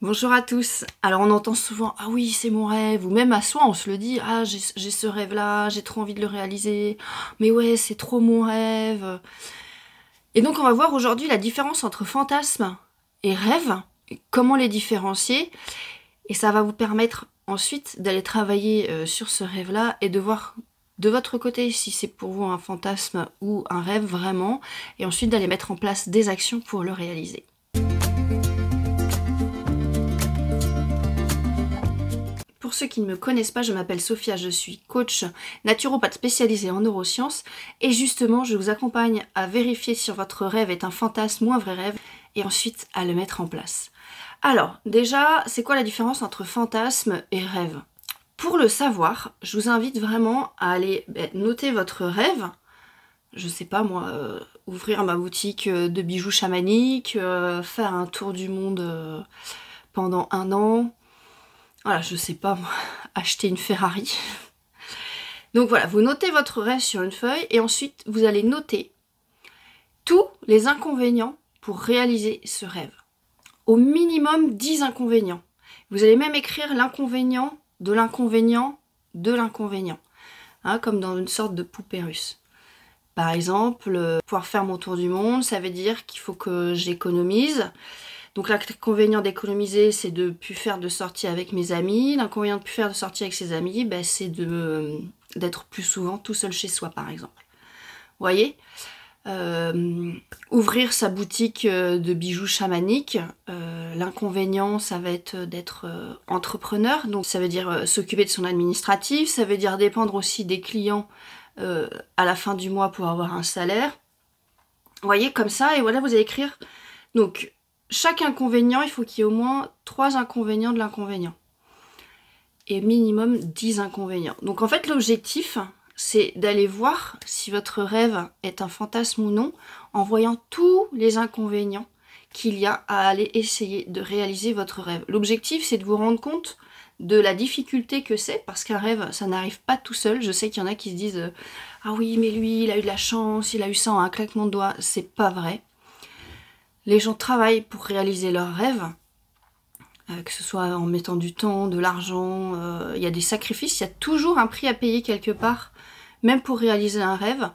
Bonjour à tous. Alors on entend souvent ah oui c'est mon rêve, ou même à soi on se le dit ah j'ai ce rêve là, j'ai trop envie de le réaliser, mais ouais c'est trop mon rêve. Et donc on va voir aujourd'hui la différence entre fantasme et rêve, et comment les différencier, et ça va vous permettre ensuite d'aller travailler sur ce rêve là et de voir de votre côté si c'est pour vous un fantasme ou un rêve vraiment, et ensuite d'aller mettre en place des actions pour le réaliser. Pour ceux qui ne me connaissent pas, je m'appelle Sophia, je suis coach naturopathe spécialisée en neurosciences et justement je vous accompagne à vérifier si votre rêve est un fantasme ou un vrai rêve et ensuite à le mettre en place. Alors déjà, c'est quoi la différence entre fantasme et rêve? Pour le savoir, je vous invite vraiment à aller noter votre rêve. Je sais pas moi, ouvrir ma boutique de bijoux chamaniques, faire un tour du monde pendant 1 an. Voilà, je sais pas moi, acheter une Ferrari. Donc voilà, vous notez votre rêve sur une feuille et ensuite vous allez noter tous les inconvénients pour réaliser ce rêve. Au minimum 10 inconvénients. Vous allez même écrire l'inconvénient de l'inconvénient de l'inconvénient, hein, comme dans une sorte de poupée russe. Par exemple, pouvoir faire mon tour du monde, ça veut dire qu'il faut que j'économise. Donc l'inconvénient d'économiser, c'est de ne plus faire de sorties avec mes amis. L'inconvénient de ne plus faire de sorties avec ses amis, ben, c'est d'être plus souvent tout seul chez soi, par exemple. Vous voyez, ouvrir sa boutique de bijoux chamaniques, l'inconvénient, ça va être d'être entrepreneur. Donc ça veut dire s'occuper de son administratif, ça veut dire dépendre aussi des clients à la fin du mois pour avoir un salaire. Vous voyez, comme ça, et voilà, vous allez écrire. Donc, chaque inconvénient, il faut qu'il y ait au moins 3 inconvénients de l'inconvénient. Et minimum 10 inconvénients. Donc en fait, l'objectif, c'est d'aller voir si votre rêve est un fantasme ou non, en voyant tous les inconvénients qu'il y a à aller essayer de réaliser votre rêve. L'objectif, c'est de vous rendre compte de la difficulté que c'est, parce qu'un rêve, ça n'arrive pas tout seul. Je sais qu'il y en a qui se disent « Ah oui, mais lui, il a eu de la chance, il a eu ça en un claquement de doigts ». C'est pas vrai. Les gens travaillent pour réaliser leurs rêves, que ce soit en mettant du temps, de l'argent, il y a des sacrifices, il y a toujours un prix à payer quelque part, même pour réaliser un rêve.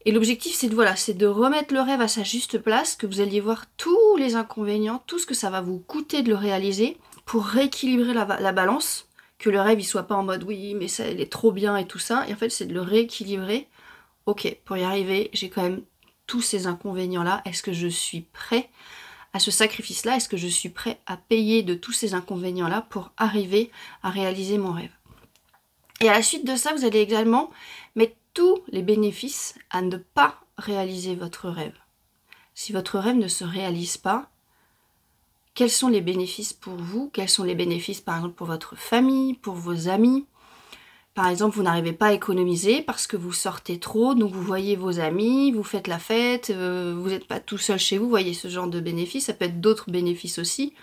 Et l'objectif, c'est de remettre le rêve à sa juste place, que vous alliez voir tous les inconvénients, tout ce que ça va vous coûter de le réaliser, pour rééquilibrer la balance, que le rêve il soit pas en mode oui, mais ça, il est trop bien et tout ça. Et en fait, c'est de le rééquilibrer. Ok, pour y arriver, j'ai quand même tous ces inconvénients-là. Est-ce que je suis prêt à ce sacrifice-là? Est-ce que je suis prêt à payer de tous ces inconvénients-là pour arriver à réaliser mon rêve? Et à la suite de ça, vous allez également mettre tous les bénéfices à ne pas réaliser votre rêve. Si votre rêve ne se réalise pas, quels sont les bénéfices pour vous? Quels sont les bénéfices par exemple pour votre famille, pour vos amis? Par exemple, vous n'arrivez pas à économiser parce que vous sortez trop, donc vous voyez vos amis, vous faites la fête, vous n'êtes pas tout seul chez vous, vous voyez ce genre de bénéfices. Ça peut être d'autres bénéfices aussi.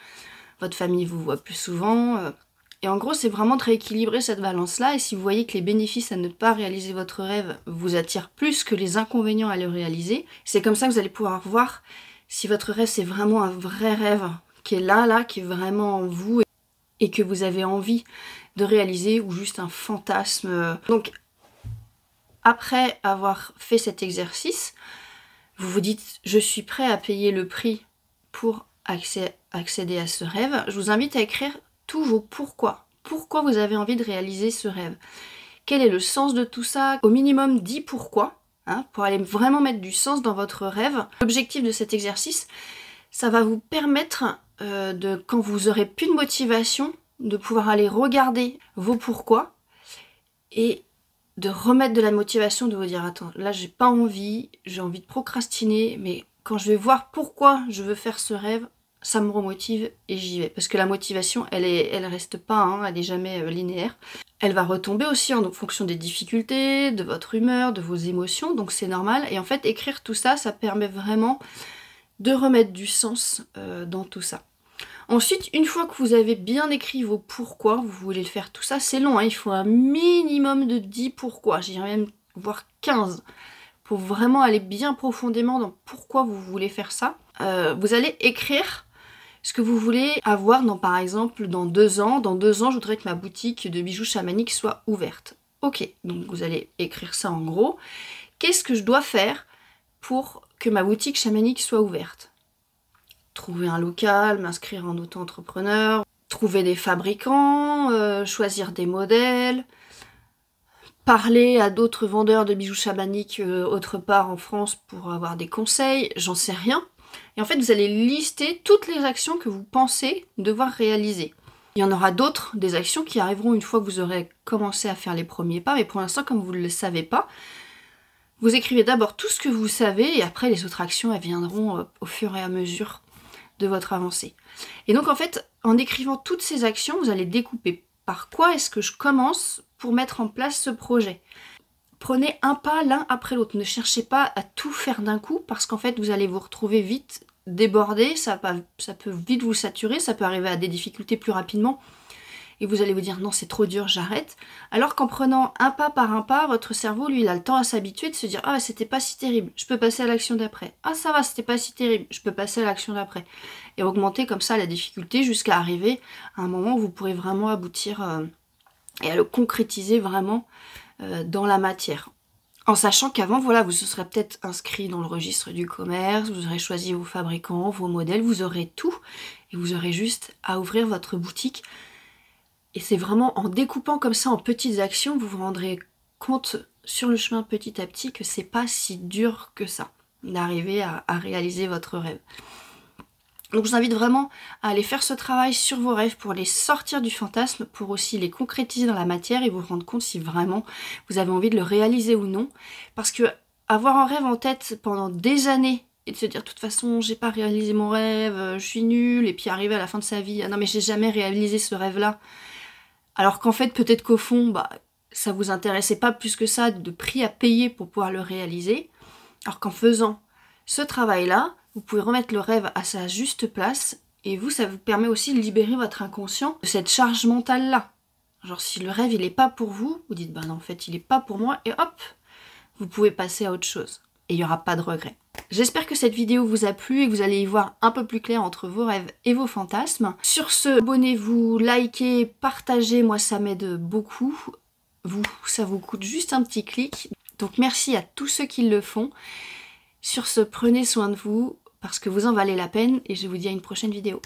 Votre famille vous voit plus souvent. Et en gros, c'est vraiment de rééquilibrer cette balance-là. Et si vous voyez que les bénéfices à ne pas réaliser votre rêve vous attirent plus que les inconvénients à le réaliser, c'est comme ça que vous allez pouvoir voir si votre rêve, c'est vraiment un vrai rêve qui est là, qui est vraiment en vous et que vous avez envie de réaliser, ou juste un fantasme. Donc, après avoir fait cet exercice, vous vous dites, je suis prêt à payer le prix pour accéder à ce rêve. Je vous invite à écrire tous vos pourquoi. Pourquoi vous avez envie de réaliser ce rêve? Quel est le sens de tout ça? Au minimum 10 pourquoi, hein, pour aller vraiment mettre du sens dans votre rêve. L'objectif de cet exercice, ça va vous permettre quand vous aurez plus de motivation, de pouvoir aller regarder vos pourquoi et de remettre de la motivation, de vous dire attends, là j'ai pas envie, j'ai envie de procrastiner, mais quand je vais voir pourquoi je veux faire ce rêve, ça me remotive et j'y vais. Parce que la motivation, elle reste pas, hein, elle est jamais linéaire. Elle va retomber aussi en fonction des difficultés, de votre humeur, de vos émotions, donc c'est normal. Et en fait, écrire tout ça, ça permet vraiment de remettre du sens dans tout ça. Ensuite, une fois que vous avez bien écrit vos pourquoi, vous voulez le faire tout ça, c'est long, hein, il faut un minimum de 10 pourquoi, j'irais même voir 15, pour vraiment aller bien profondément dans pourquoi vous voulez faire ça. Vous allez écrire ce que vous voulez avoir dans, par exemple, dans 2 ans. Dans 2 ans, je voudrais que ma boutique de bijoux chamaniques soit ouverte. Ok, donc vous allez écrire ça en gros. Qu'est-ce que je dois faire pour que ma boutique chamanique soit ouverte? Trouver un local, m'inscrire en auto-entrepreneur, trouver des fabricants, choisir des modèles, parler à d'autres vendeurs de bijoux chamaniques autre part en France pour avoir des conseils, j'en sais rien. Et en fait, vous allez lister toutes les actions que vous pensez devoir réaliser. Il y en aura d'autres, des actions qui arriveront une fois que vous aurez commencé à faire les premiers pas, mais pour l'instant, comme vous ne le savez pas, vous écrivez d'abord tout ce que vous savez et après les autres actions, elles viendront au fur et à mesure de votre avancée. Et donc en fait, en écrivant toutes ces actions, vous allez découper par quoi est-ce que je commence pour mettre en place ce projet. Prenez un pas l'un après l'autre, ne cherchez pas à tout faire d'un coup parce qu'en fait vous allez vous retrouver vite débordé, ça peut vite vous saturer, ça peut arriver à des difficultés plus rapidement et vous allez vous dire non c'est trop dur, j'arrête. Alors qu'en prenant un pas par un pas, votre cerveau lui il a le temps à s'habituer de se dire ah c'était pas si terrible, je peux passer à l'action d'après. Ah ça va, c'était pas si terrible, je peux passer à l'action d'après. Et augmenter comme ça la difficulté jusqu'à arriver à un moment où vous pourrez vraiment aboutir et à le concrétiser vraiment dans la matière. En sachant qu'avant, voilà, vous serez peut-être inscrit dans le registre du commerce, vous aurez choisi vos fabricants, vos modèles, vous aurez tout, et vous aurez juste à ouvrir votre boutique. Et c'est vraiment en découpant comme ça en petites actions, vous vous rendrez compte sur le chemin petit à petit que c'est pas si dur que ça d'arriver à réaliser votre rêve. Donc je vous invite vraiment à aller faire ce travail sur vos rêves pour les sortir du fantasme, pour aussi les concrétiser dans la matière et vous rendre compte si vraiment vous avez envie de le réaliser ou non. Parce que avoir un rêve en tête pendant des années et de se dire de toute façon j'ai pas réalisé mon rêve, je suis nulle, et puis arriver à la fin de sa vie, ah non mais j'ai jamais réalisé ce rêve-là. Alors qu'en fait peut-être qu'au fond, bah, ça vous intéressait pas plus que ça de prix à payer pour pouvoir le réaliser. Alors qu'en faisant ce travail-là, vous pouvez remettre le rêve à sa juste place et vous, ça vous permet aussi de libérer votre inconscient de cette charge mentale-là. Genre si le rêve il est pas pour vous, vous dites bah non en fait il est pas pour moi et hop, vous pouvez passer à autre chose et il n'y aura pas de regret. J'espère que cette vidéo vous a plu et que vous allez y voir un peu plus clair entre vos rêves et vos fantasmes. Sur ce, abonnez-vous, likez, partagez, moi ça m'aide beaucoup. Vous, ça vous coûte juste un petit clic. Donc merci à tous ceux qui le font. Sur ce, prenez soin de vous parce que vous en valez la peine et je vous dis à une prochaine vidéo.